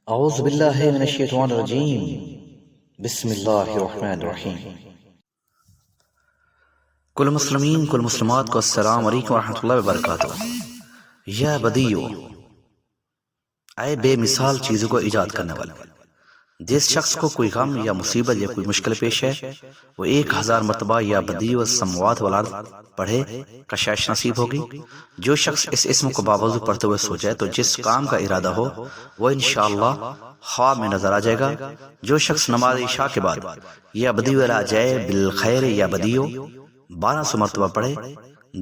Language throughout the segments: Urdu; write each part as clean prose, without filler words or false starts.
اعوذ باللہ من الشیطان الرجیم بسم اللہ الرحمن الرحیم۔ کل مسلمین کل مسلمات کو السلام علیکم ورحمۃ اللہ وبرکاتہ۔ یا بدیو، اے بے مثال چیزوں کو ایجاد کرنے والے، جس شخص کو کوئی غم یا مصیبت یا کوئی مشکل پیش ہے وہ 1000 مرتبہ یا بدیو السماوات والارض پڑھے، کشائش نصیب ہوگی۔ جو شخص اس اسم کو باوضو پڑھتے ہوئے سو جائے تو جس کام کا ارادہ ہو وہ انشاءاللہ خواب میں نظر آ جائے گا۔ جو شخص نماز عشاء کے بعد یا بدیو لا جائے بالخیر یا بدیو 1200 مرتبہ پڑھے،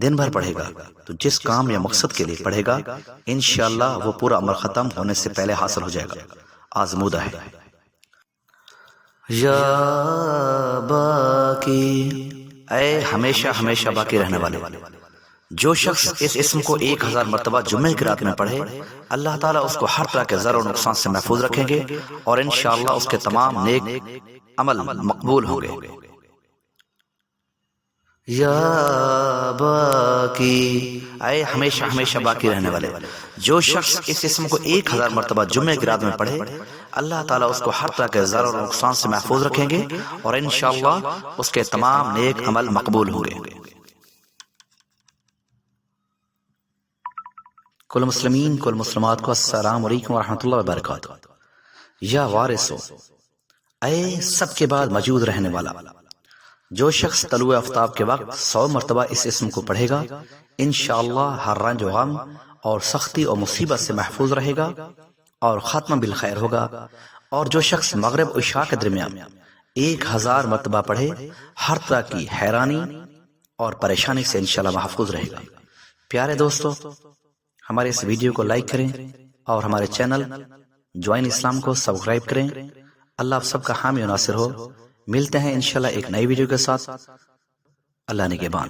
دن بھر پڑھے گا تو جس کام یا مقصد کے لیے پڑھے گا انشاءاللہ وہ پورا عمل ختم ہونے سے پہلے حاصل ہو جائے گا۔ آزمودہ ہے۔ یا باقی، اے ہمیشہ ہمیشہ باقی رہنے والے، جو شخص اس اسم کو 1000 مرتبہ جمعہ کی رات میں پڑھے اللہ تعالیٰ اس کو ہر طرح کے ضرر و نقصان سے محفوظ رکھیں گے اور انشاءاللہ اس کے تمام نیک عمل مقبول ہوں گے۔ یا باقی، اے ہمیشہ ہمیشہ باقی رہنے والے، جو شخص اس اسم کو 1000 مرتبہ جمعہ کی رات میں پڑھے اللہ تعالیٰ اس کو ہر طرح کے ضرر و نقصان سے محفوظ رکھیں گے اور انشاءاللہ اس کے تمام نیک عمل مقبول ہوں گے۔ کل مسلمین کل مسلمات کو السلام علیکم ورحمۃ اللہ وبرکاتہ۔ یا وارثو، اے سب کے بعد موجود رہنے والا، جو شخص طلوع آفتاب کے وقت 100 مرتبہ اس اسم کو پڑھے گا انشاءاللہ ہر رنج و غم اور سختی اور مصیبت سے محفوظ رہے گا اور ختم بالخیر ہوگا۔ اور جو شخص مغرب و عشاء کے درمیان 1000 مرتبہ پڑھے ہر طرح کی حیرانی اور پریشانی سے انشاءاللہ محفوظ رہے گا۔ پیارے دوستو، ہمارے اس ویڈیو کو لائک کریں اور ہمارے چینل جوائن اسلام کو سبسکرائب کریں۔ اللہ آپ سب کا حامی و ناصر ہو۔ ملتے ہیں انشاءاللہ ایک نئی ویڈیو کے ساتھ۔ اللہ نگہبان۔